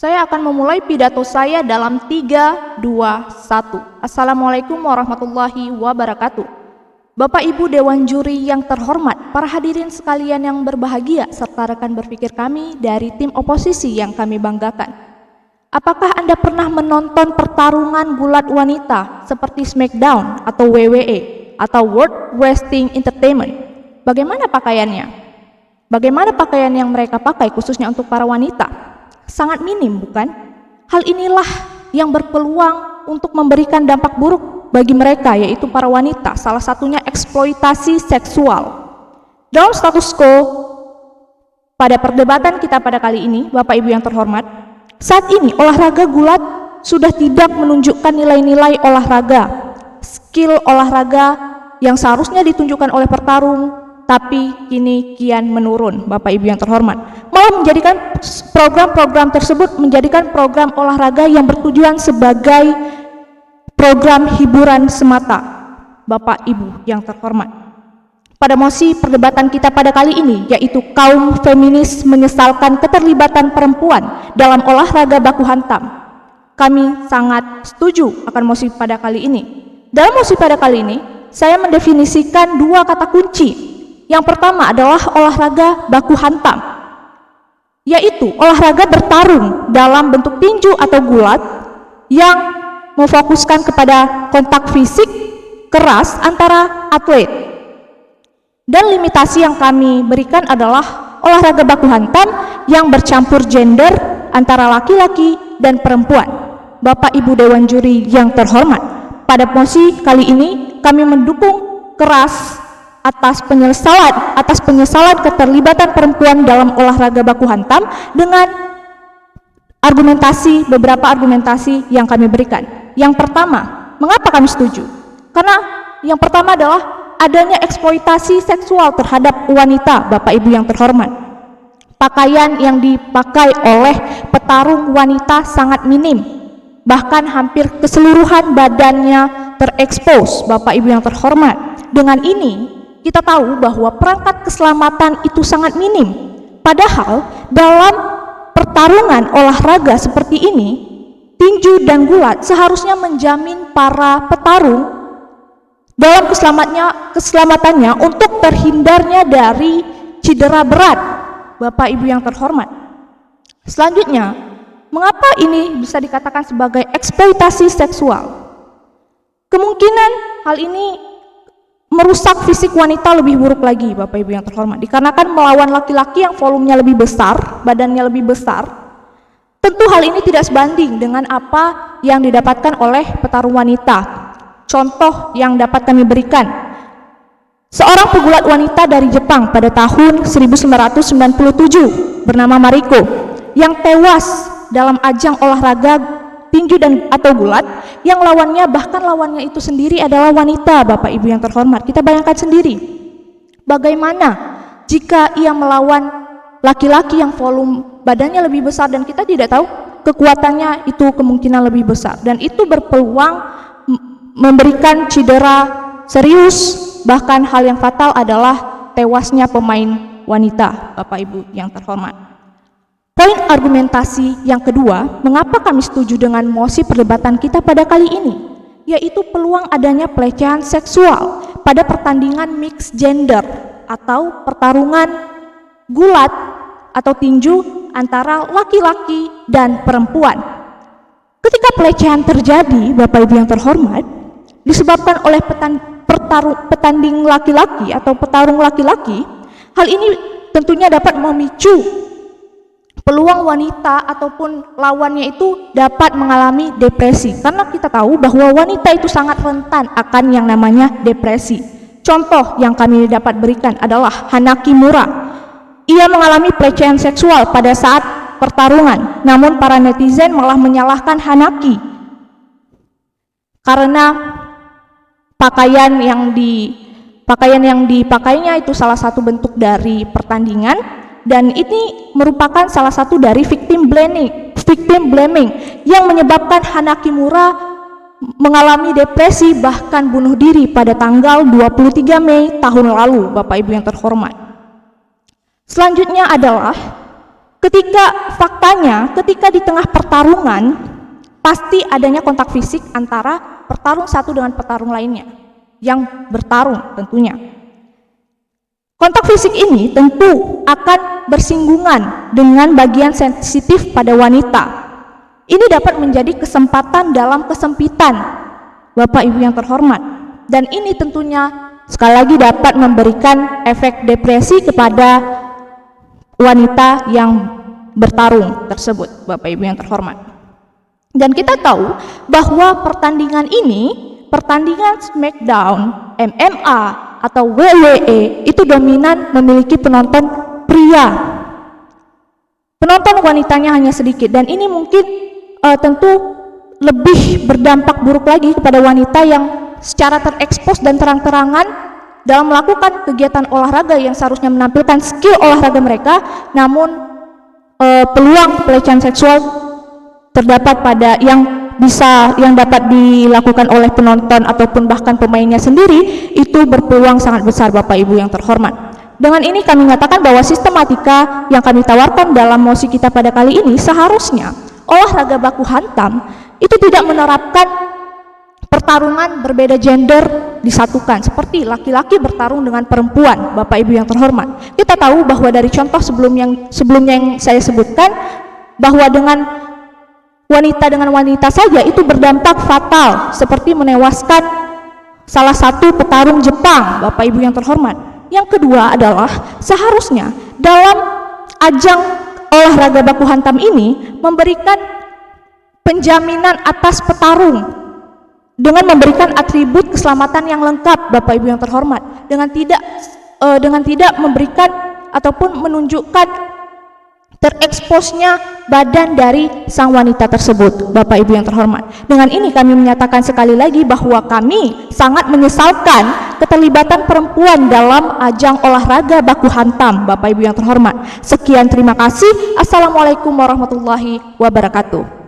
Saya akan memulai pidato saya dalam 3, 2, 1. Assalamualaikum warahmatullahi wabarakatuh. Bapak Ibu Dewan Juri yang terhormat, para hadirin sekalian yang berbahagia, serta rekan berpikir kami dari tim oposisi yang kami banggakan. Apakah Anda pernah menonton pertarungan gulat wanita seperti Smackdown atau WWE atau World Wrestling Entertainment? Bagaimana pakaiannya? Bagaimana pakaian yang mereka pakai khususnya untuk para wanita? Sangat minim, bukan? Hal inilah yang berpeluang untuk memberikan dampak buruk bagi mereka, yaitu para wanita, salah satunya eksploitasi seksual. Dalam status quo pada perdebatan kita pada kali ini, Bapak Ibu yang terhormat, saat ini olahraga gulat sudah tidak menunjukkan nilai-nilai olahraga, skill olahraga yang seharusnya ditunjukkan oleh petarung, tapi kini kian menurun, Bapak Ibu yang terhormat. Malah menjadikan program-program tersebut menjadikan program olahraga yang bertujuan sebagai program hiburan semata, Bapak Ibu yang terhormat. Pada mosi perdebatan kita pada kali ini, yaitu kaum feminis menyesalkan keterlibatan perempuan dalam olahraga baku hantam. Kami sangat setuju akan mosi pada kali ini. Dalam mosi pada kali ini, saya mendefinisikan dua kata kunci. Yang pertama adalah olahraga baku hantam, yaitu olahraga bertarung dalam bentuk tinju atau gulat yang memfokuskan kepada kontak fisik keras antara atlet. Dan limitasi yang kami berikan adalah olahraga baku hantam yang bercampur gender antara laki-laki dan perempuan. Bapak Ibu Dewan Juri yang terhormat, pada mosi kali ini kami mendukung keras atas penyesalan keterlibatan perempuan dalam olahraga baku hantam dengan beberapa argumentasi yang kami berikan. Yang pertama, mengapa kami setuju? Karena yang pertama adalah adanya eksploitasi seksual terhadap wanita, Bapak Ibu yang terhormat. Pakaian yang dipakai oleh petarung wanita sangat minim, bahkan hampir keseluruhan badannya terekspos, Bapak Ibu yang terhormat. Dengan ini kita tahu bahwa perangkat keselamatan itu sangat minim. Padahal dalam pertarungan olahraga seperti ini, tinju dan gulat seharusnya menjamin para petarung dalam keselamatannya untuk terhindarnya dari cedera berat, Bapak Ibu yang terhormat. Selanjutnya, mengapa ini bisa dikatakan sebagai eksploitasi seksual? Kemungkinan hal ini merusak fisik wanita lebih buruk lagi, Bapak Ibu yang terhormat, dikarenakan melawan laki-laki yang volumenya lebih besar, badannya lebih besar. Tentu hal ini tidak sebanding dengan apa yang didapatkan oleh petarung wanita. Contoh yang dapat kami berikan, seorang pegulat wanita dari Jepang pada tahun 1997 bernama Mariko yang tewas dalam ajang olahraga tinju dan atau gulat yang lawannya itu sendiri adalah wanita, Bapak Ibu yang terhormat. Kita bayangkan sendiri bagaimana jika ia melawan laki-laki yang volume badannya lebih besar dan kita tidak tahu kekuatannya itu kemungkinan lebih besar, dan itu berpeluang memberikan cedera serius, bahkan hal yang fatal adalah tewasnya pemain wanita, Bapak Ibu yang terhormat. Poin argumentasi yang kedua, mengapa kami setuju dengan mosi perdebatan kita pada kali ini, yaitu peluang adanya pelecehan seksual pada pertandingan mixed gender atau pertarungan gulat atau tinju antara laki-laki dan perempuan. Ketika pelecehan terjadi, Bapak Ibu yang terhormat, disebabkan oleh petanding laki-laki atau petarung laki-laki, hal ini tentunya dapat memicu peluang wanita ataupun lawannya itu dapat mengalami depresi, karena kita tahu bahwa wanita itu sangat rentan akan yang namanya depresi. Contoh yang kami dapat berikan adalah Hana Kimura. Ia mengalami pelecehan seksual pada saat pertarungan, namun para netizen malah menyalahkan Hanaki karena pakaian yang dipakainya itu salah satu bentuk dari pertandingan. Dan ini merupakan salah satu dari victim blaming yang menyebabkan Hana Kimura mengalami depresi bahkan bunuh diri pada tanggal 23 Mei tahun lalu, Bapak Ibu yang terhormat. Selanjutnya adalah ketika di tengah pertarungan pasti adanya kontak fisik antara petarung satu dengan petarung lainnya yang bertarung tentunya. Kontak fisik ini tentu akan bersinggungan dengan bagian sensitif pada wanita. Ini dapat menjadi kesempatan dalam kesempitan, Bapak Ibu yang terhormat, dan ini tentunya sekali lagi dapat memberikan efek depresi kepada wanita yang bertarung tersebut, Bapak Ibu yang terhormat. Dan kita tahu bahwa pertandingan SmackDown, MMA, atau WWE itu dominan memiliki penonton pria. Penonton wanitanya hanya sedikit, dan ini mungkin tentu lebih berdampak buruk lagi kepada wanita yang secara terekspos dan terang-terangan dalam melakukan kegiatan olahraga yang seharusnya menampilkan skill olahraga mereka, namun peluang pelecehan seksual terdapat pada yang dapat dilakukan oleh penonton ataupun bahkan pemainnya sendiri, itu berpeluang sangat besar, Bapak Ibu yang terhormat. Dengan ini kami mengatakan bahwa sistematika yang kami tawarkan dalam mosi kita pada kali ini, seharusnya olahraga baku hantam itu tidak menerapkan pertarungan berbeda gender disatukan, seperti laki-laki bertarung dengan perempuan, Bapak Ibu yang terhormat. Kita tahu bahwa dari contoh sebelumnya yang saya sebutkan, bahwa dengan wanita saja itu berdampak fatal, seperti menewaskan salah satu petarung Jepang, Bapak Ibu yang terhormat. Yang kedua adalah seharusnya dalam ajang olahraga baku hantam ini memberikan penjaminan atas petarung dengan memberikan atribut keselamatan yang lengkap, Bapak Ibu yang terhormat, dengan tidak memberikan ataupun menunjukkan tereksposnya badan dari sang wanita tersebut, Bapak Ibu yang terhormat. Dengan ini kami menyatakan sekali lagi bahwa kami sangat menyesalkan keterlibatan perempuan dalam ajang olahraga baku hantam, Bapak Ibu yang terhormat. Sekian, terima kasih. Assalamualaikum warahmatullahi wabarakatuh.